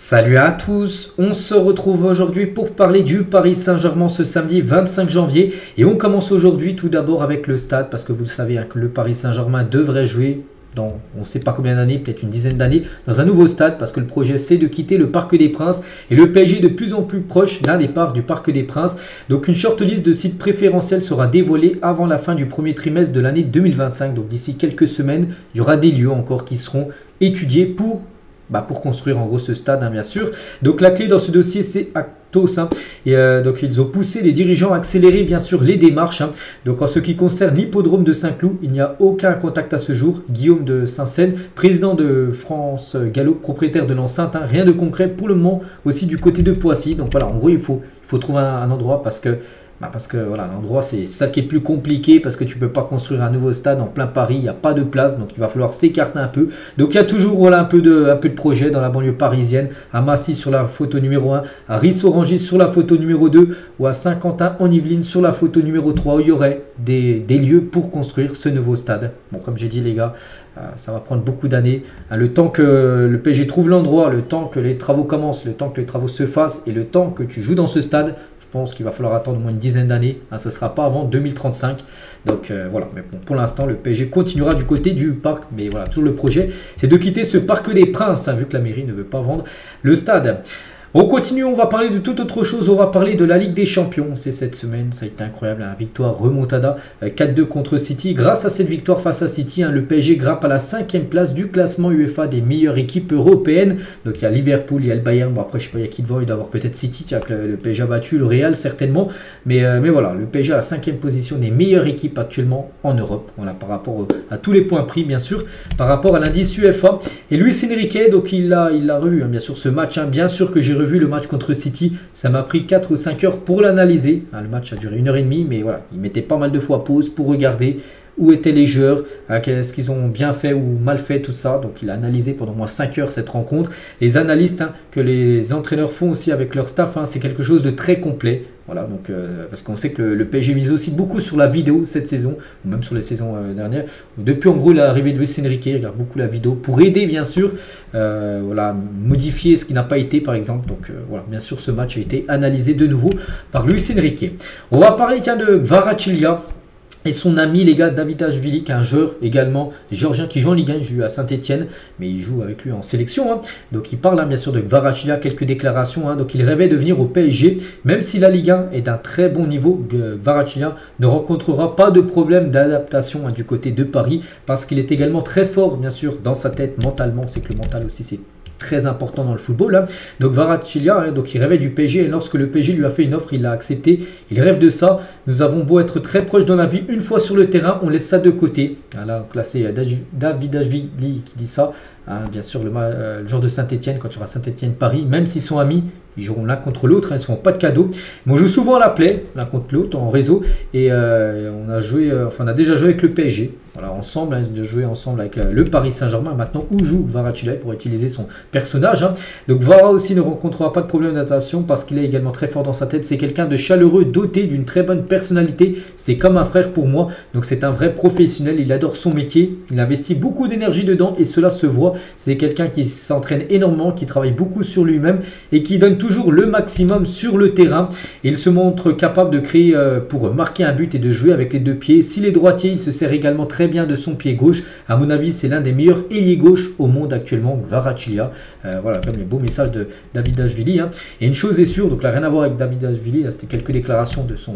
Salut à tous, on se retrouve aujourd'hui pour parler du Paris Saint-Germain ce samedi 25 janvier et on commence aujourd'hui tout d'abord avec le stade parce que vous le savez que le Paris Saint-Germain devrait jouer dans on ne sait pas combien d'années, peut-être une dizaine d'années, dans un nouveau stade parce que le projet c'est de quitter le Parc des Princes et le PSG est de plus en plus proche d'un départ du Parc des Princes. Donc une shortlist de sites préférentiels sera dévoilée avant la fin du premier trimestre de l'année 2025. Donc d'ici quelques semaines, il y aura des lieux encore qui seront étudiés pour construire en gros ce stade, bien sûr. Donc la clé dans ce dossier, c'est Atos. Et donc ils ont poussé les dirigeants à accélérer bien sûr les démarches. Donc en ce qui concerne l'hippodrome de Saint-Cloud, il n'y a aucun contact à ce jour. Guillaume de Saint-Seine, président de France Gallo, propriétaire de l'enceinte, rien de concret pour le moment aussi du côté de Poissy. Donc voilà, en gros il faut trouver un endroit parce que voilà, l'endroit c'est ça qui est plus compliqué parce que tu ne peux pas construire un nouveau stade en plein Paris, il n'y a pas de place, donc il va falloir s'écarter un peu. Donc il y a toujours un peu de projet dans la banlieue parisienne, à Massy sur la photo numéro 1, à Ris-Orangis sur la photo numéro 2 ou à Saint-Quentin en Yvelines sur la photo numéro 3 où il y aurait des lieux pour construire ce nouveau stade. Bon, comme j'ai dit les gars, ça va prendre beaucoup d'années. Le temps que le PSG trouve l'endroit, le temps que les travaux commencent, le temps que les travaux se fassent et le temps que tu joues dans ce stade, je pense qu'il va falloir attendre au moins une dizaine d'années. Ça ne sera pas avant 2035. Donc voilà, mais bon, pour l'instant, le PSG continuera du côté du parc. Mais voilà, toujours le projet, c'est de quitter ce Parc des Princes, vu que la mairie ne veut pas vendre le stade. On continue, on va parler de toute autre chose, on va parler de la Ligue des Champions. C'est cette semaine, ça a été incroyable, victoire remontada 4-2 contre City. Grâce à cette victoire face à City, le PSG grimpe à la 5e place du classement UEFA des meilleures équipes européennes. Donc il y a Liverpool, il y a le Bayern, bon après je sais pas, il y a qui devant, il doit y avoir peut-être City, tiens, que le PSG a battu, le Real certainement. Mais voilà, le PSG à la 5e position des meilleures équipes actuellement en Europe. Voilà, par rapport à tous les points pris bien sûr, par rapport à l'indice UEFA. Et Luis Enrique, donc il l'a revu, bien sûr ce match, bien sûr que j'ai revu le match contre City, ça m'a pris 4 ou 5 heures pour l'analyser. Le match a duré 1h30, mais voilà, il mettait pas mal de fois pause pour regarder où étaient les joueurs, qu'est-ce qu'ils ont bien fait ou mal fait, tout ça. Donc il a analysé pendant moins 5 heures cette rencontre. Les analystes que les entraîneurs font aussi avec leur staff, c'est quelque chose de très complet. Voilà, donc parce qu'on sait que le PSG mise aussi beaucoup sur la vidéo cette saison, ou même sur les saisons dernières. Depuis en gros l'arrivée de Luis Enrique, il regarde beaucoup la vidéo pour aider bien sûr, voilà, modifier ce qui n'a pas été par exemple. Donc voilà, bien sûr ce match a été analysé de nouveau par Luis Enrique. On va parler tiens de Kvaratskhelia et son ami les gars Davidashvili, qui est un joueur également géorgien qui joue en Ligue 1, il joue à Saint-Etienne, mais il joue avec lui en sélection. Donc il parle bien sûr de Kvaratskhelia, quelques déclarations. Donc il rêvait de venir au PSG, même si la Ligue 1 est d'un très bon niveau, Kvaratskhelia ne rencontrera pas de problème d'adaptation du côté de Paris, parce qu'il est également très fort bien sûr dans sa tête mentalement. C'est que le mental aussi c'est très important dans le football. Donc Kvaratskhelia, donc il rêvait du PSG et lorsque le PSG lui a fait une offre, il l'a accepté. Il rêve de ça. Nous avons beau être très proches dans la vie, une fois sur le terrain, on laisse ça de côté. Là, c'est Davidashvili qui dit ça. Bien sûr, le joueur de Saint-Etienne, quand tu auras Saint-Etienne-Paris, même s'ils sont amis, ils joueront l'un contre l'autre, ils ne se font pas de cadeaux. Mais on joue souvent à la play, l'un contre l'autre, en réseau. Et on a déjà joué avec le PSG. Voilà, ensemble, de jouer ensemble avec le Paris Saint-Germain. Maintenant, où joue Kvaratskhelia pour utiliser son personnage. Donc Vara aussi ne rencontrera pas de problème d'adaptation parce qu'il est également très fort dans sa tête. C'est quelqu'un de chaleureux, doté d'une très bonne personnalité. C'est comme un frère pour moi. Donc c'est un vrai professionnel. Il adore son métier. Il investit beaucoup d'énergie dedans et cela se voit. C'est quelqu'un qui s'entraîne énormément, qui travaille beaucoup sur lui-même et qui donne toujours le maximum sur le terrain. Et il se montre capable de créer pour marquer un but et de jouer avec les deux pieds. S'il est droitier, il se sert également très bien de son pied gauche. À mon avis, c'est l'un des meilleurs ailiers gauche au monde actuellement, Kvaratskhelia. Voilà, comme les beaux messages de Davidashvili. Et une chose est sûre, donc là, rien à voir avec Davidashvili, c'était quelques déclarations de son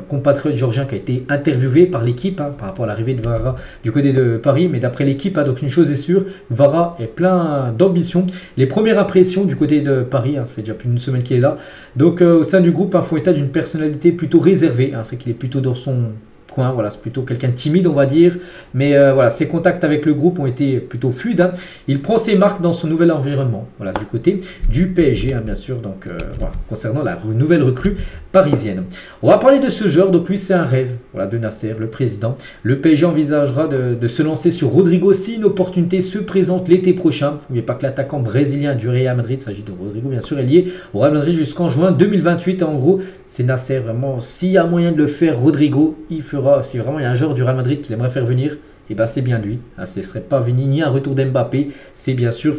compatriote géorgien qui a été interviewé par l'équipe par rapport à l'arrivée de Vara du côté de Paris, mais d'après l'équipe, donc une chose est sûre, Vara est plein d'ambition. Les premières impressions du côté de Paris, ça fait déjà plus d'une semaine qu'il est là, donc au sein du groupe, font état d'une personnalité plutôt réservée, c'est qu'il est plutôt dans son coin, voilà, c'est plutôt quelqu'un de timide on va dire, mais voilà, ses contacts avec le groupe ont été plutôt fluides. Il prend ses marques dans son nouvel environnement, voilà, du côté du PSG bien sûr, donc voilà, concernant la nouvelle recrue parisienne. On va parler de ce joueur, donc lui c'est un rêve, voilà, de Nasser, le président. Le PSG envisagera de se lancer sur Rodrigo si une opportunité se présente l'été prochain. N'oubliez pas que l'attaquant brésilien du Real Madrid, il s'agit de Rodrigo bien sûr, est lié au Real Madrid jusqu'en juin 2028. En gros, c'est Nasser vraiment, s'il y a moyen de le faire, Rodrigo, il fera. Si vraiment il y a un joueur du Real Madrid qu'il aimerait faire venir, et ben c'est bien lui. Ce ne serait pas venu ni un retour d'Mbappé, c'est bien sûr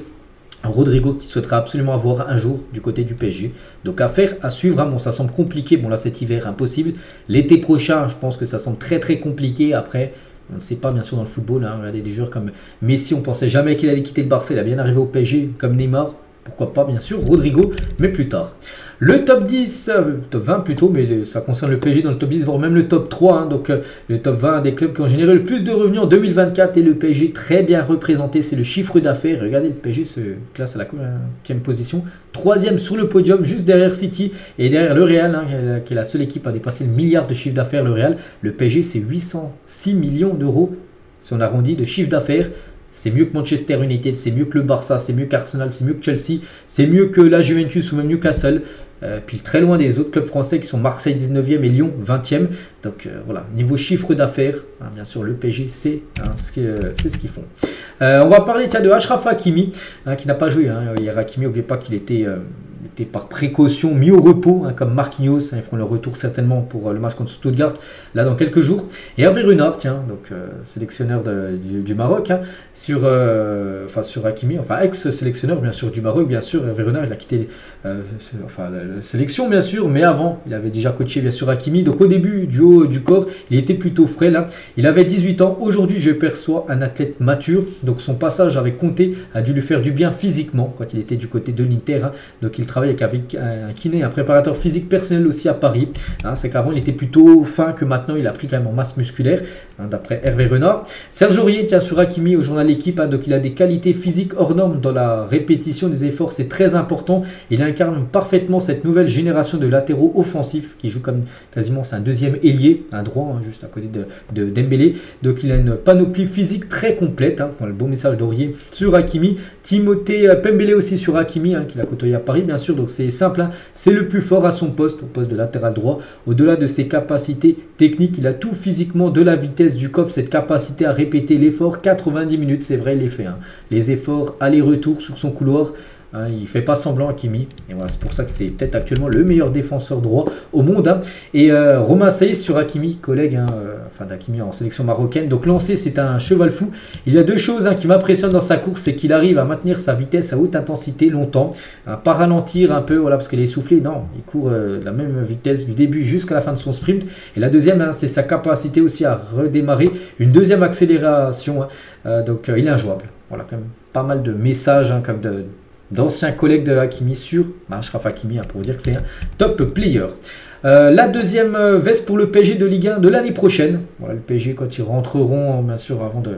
Rodrigo qui souhaitera absolument avoir un jour du côté du PSG. Donc affaire à suivre. Bon, ça semble compliqué. Bon, là, cet hiver, impossible. L'été prochain, je pense que ça semble très très compliqué. Après, on ne sait pas, bien sûr, dans le football. Regardez des joueurs comme Messi, on pensait jamais qu'il allait quitter le Barça. Il a bien arrivé au PSG, comme Neymar. Pourquoi pas, bien sûr, Rodrigo, mais plus tard. Le top 10, top 20 plutôt, mais ça concerne le PSG dans le top 10, voire même le top 3. Donc le top 20 des clubs qui ont généré le plus de revenus en 2024 et le PSG très bien représenté. C'est le chiffre d'affaires. Regardez, le PSG se classe à la 5e position. 3e sur le podium, juste derrière City et derrière le Real, qui est la seule équipe à dépasser le milliard de chiffre d'affaires. Le Real, le PSG, c'est 806 millions d'euros, si on arrondit, de chiffre d'affaires. C'est mieux que Manchester United, c'est mieux que le Barça, c'est mieux qu'Arsenal, c'est mieux que Chelsea, c'est mieux que la Juventus ou même Newcastle. Puis très loin des autres clubs français qui sont Marseille 19e et Lyon 20e. Donc voilà, niveau chiffre d'affaires, bien sûr le PSG c'est ce qu'ils font. On va parler de Achraf Hakimi qui n'a pas joué. Hier Hakimi, n'oubliez pas qu'il était par précaution mis au repos, comme Marquinhos. Ils feront leur retour certainement pour le match contre Stuttgart là dans quelques jours. Et Hervé Renard, sélectionneur du Maroc, sur Hakimi, ex-sélectionneur bien sûr du Maroc, bien sûr. Hervé Renard, il a quitté la sélection bien sûr, mais avant il avait déjà coaché bien sûr Hakimi. Donc au début du haut du corps, il était plutôt frais là. Il avait 18 ans. Aujourd'hui, je perçois un athlète mature. Donc son passage avec Conte a dû lui faire du bien physiquement quand il était du côté de l'Inter. Donc il travaille avec un kiné, un préparateur physique personnel aussi à Paris. C'est qu'avant il était plutôt fin, que maintenant il a pris quand même en masse musculaire, d'après Hervé Renard. Serge Aurier tient sur Hakimi au journal L'équipe, donc il a des qualités physiques hors normes dans la répétition des efforts, c'est très important. Il incarne parfaitement cette nouvelle génération de latéraux offensifs qui joue comme quasiment, c'est un deuxième ailier, un droit, juste à côté de Dembélé. Donc il a une panoplie physique très complète, dans le beau message d'Aurier sur Hakimi. Timothée Pembele aussi sur Hakimi, qu'il a côtoyé à Paris bien sûr. Donc c'est simple, c'est le plus fort à son poste, au poste de latéral droit. Au-delà de ses capacités techniques, il a tout physiquement, de la vitesse, du coffre, cette capacité à répéter l'effort 90 minutes, c'est vrai, il les fait. Les efforts aller-retour sur son couloir. Il ne fait pas semblant Hakimi. Et voilà, c'est pour ça que c'est peut-être actuellement le meilleur défenseur droit au monde. Et Romain Saïs sur Hakimi, collègue d'Hakimi en sélection marocaine. Donc lancé, c'est un cheval fou. Il y a deux choses qui m'impressionnent dans sa course, c'est qu'il arrive à maintenir sa vitesse à haute intensité longtemps. Pas ralentir un peu, voilà, parce qu'il est essoufflé. Non, il court la même vitesse du début jusqu'à la fin de son sprint. Et la deuxième, c'est sa capacité aussi à redémarrer. Une deuxième accélération. Donc il est injouable. Voilà, quand même pas mal de messages comme d'anciens collègues de Hakimi sur Achraf Hakimi, pour dire que c'est un top player. La deuxième veste pour le PSG de Ligue 1 de l'année prochaine. Voilà, le PSG, quand ils rentreront, bien sûr, avant de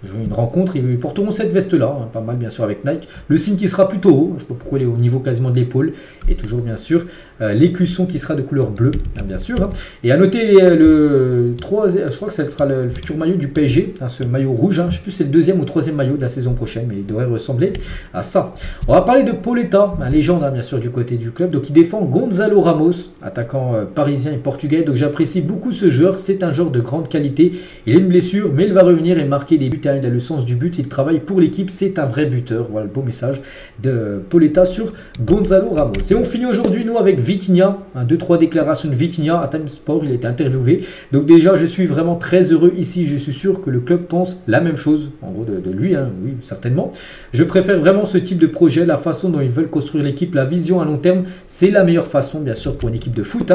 jouer une rencontre, ils porteront cette veste-là, pas mal bien sûr avec Nike. Le signe qui sera plutôt haut, je ne sais pas pourquoi il est au niveau quasiment de l'épaule. Et toujours bien sûr l'écusson qui sera de couleur bleue, bien sûr. Et à noter le 3, je crois que ça sera le futur maillot du PSG, ce maillot rouge. Je ne sais plus si c'est le deuxième ou troisième maillot de la saison prochaine, mais il devrait ressembler à ça. On va parler de Pauleta, légende bien sûr du côté du club. Donc il défend Gonzalo Ramos, attaquant parisien et portugais. Donc j'apprécie beaucoup ce joueur, c'est un joueur de grande qualité. Il a une blessure, mais il va revenir et marquer des buts. Il a le sens du but, il travaille pour l'équipe, c'est un vrai buteur. Voilà le beau message de Pauleta sur Gonzalo Ramos. Et on finit aujourd'hui nous avec Vitinha, 2-3 déclarations de Vitinha à Time Sport, il a été interviewé. Donc déjà je suis vraiment très heureux ici, je suis sûr que le club pense la même chose, en gros de lui, oui certainement. Je préfère vraiment ce type de projet, la façon dont ils veulent construire l'équipe, la vision à long terme, c'est la meilleure façon bien sûr pour une équipe de foot.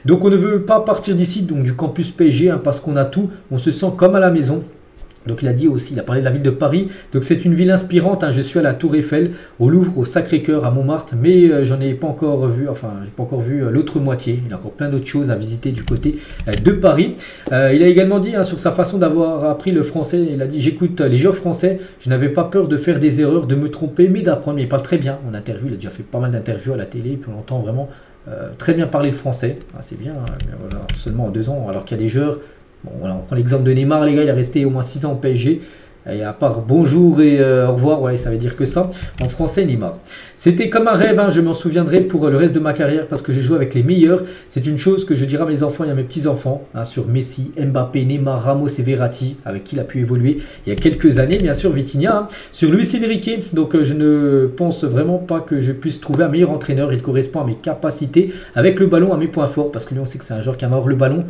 Donc on ne veut pas partir d'ici, donc du campus PSG, parce qu'on a tout, on se sent comme à la maison. Donc il a dit aussi, il a parlé de la ville de Paris, donc c'est une ville inspirante, je suis à la Tour Eiffel, au Louvre, au Sacré-Cœur, à Montmartre, mais j'en ai pas encore vu, j'ai pas encore vu l'autre moitié, il a encore plein d'autres choses à visiter du côté de Paris. Il a également dit sur sa façon d'avoir appris le français, il a dit j'écoute les joueurs français, je n'avais pas peur de faire des erreurs, de me tromper, mais d'apprendre, il parle très bien en interview, il a déjà fait pas mal d'interviews à la télé, puis on entend vraiment très bien parler le français, c'est bien, mais voilà, seulement en 2 ans, alors qu'il y a des joueurs. Bon, voilà, on prend l'exemple de Neymar, les gars, il est resté au moins 6 ans au PSG. Et à part bonjour et au revoir, voilà, ça veut dire que ça. En français, Neymar. C'était comme un rêve, je m'en souviendrai pour le reste de ma carrière parce que j'ai joué avec les meilleurs. C'est une chose que je dirai à mes enfants et à mes petits-enfants, sur Messi, Mbappé, Neymar, Ramos et Verratti, avec qui il a pu évoluer il y a quelques années, bien sûr, Vitinha. Sur Luis Enrique, donc je ne pense vraiment pas que je puisse trouver un meilleur entraîneur. Il correspond à mes capacités avec le ballon, à mes points forts, parce que lui, on sait que c'est un joueur qui aime avoir le ballon.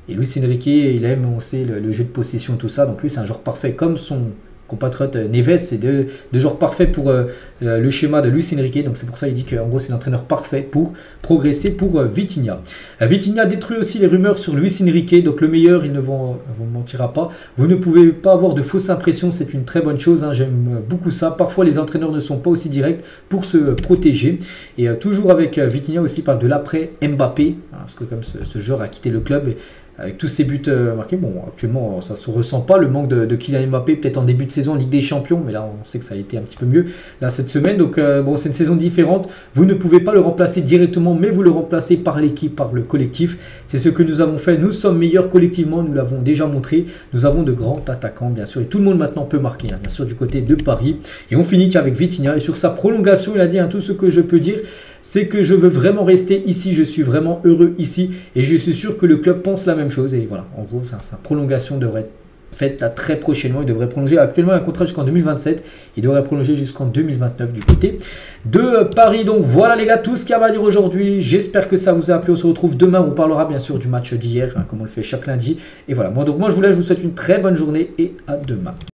Et Luis Enrique, il aime, on sait, le jeu de possession, tout ça. Donc lui, c'est un joueur parfait comme son compatriote Neves, c'est deux joueurs parfaits pour le schéma de Luis Enrique. Donc c'est pour ça qu'il dit qu'en gros c'est l'entraîneur parfait pour progresser pour Vitinha. Vitinha détruit aussi les rumeurs sur Luis Enrique, donc le meilleur, il ne vous mentira pas. Vous ne pouvez pas avoir de fausses impressions, c'est une très bonne chose, hein, j'aime beaucoup ça. Parfois les entraîneurs ne sont pas aussi directs pour se protéger. Et toujours avec Vitinha aussi, parle de l'après Mbappé, hein, parce que comme ce joueur a quitté le club, avec tous ses buts marqués, bon actuellement ça ne se ressent pas, le manque de Kylian Mbappé peut-être en début de saison en Ligue des Champions, mais là on sait que ça a été un petit peu mieux là cette semaine, donc bon c'est une saison différente, vous ne pouvez pas le remplacer directement, mais vous le remplacez par l'équipe, par le collectif, c'est ce que nous avons fait, nous sommes meilleurs collectivement, nous l'avons déjà montré, nous avons de grands attaquants bien sûr, et tout le monde maintenant peut marquer, hein, bien sûr du côté de Paris, et on finit avec Vitinha, et sur sa prolongation il a dit, hein, tout ce que je peux dire, c'est que je veux vraiment rester ici, je suis vraiment heureux ici, et je suis sûr que le club pense la même chose, et voilà, en gros, sa prolongation devrait être faite là, très prochainement, il devrait prolonger actuellement un contrat jusqu'en 2027, il devrait prolonger jusqu'en 2029 du côté de Paris. Donc voilà les gars, tout ce qu'il y a à dire aujourd'hui, j'espère que ça vous a plu, on se retrouve demain, on parlera bien sûr du match d'hier, hein, comme on le fait chaque lundi, et voilà, moi je vous laisse, je vous souhaite une très bonne journée, et à demain.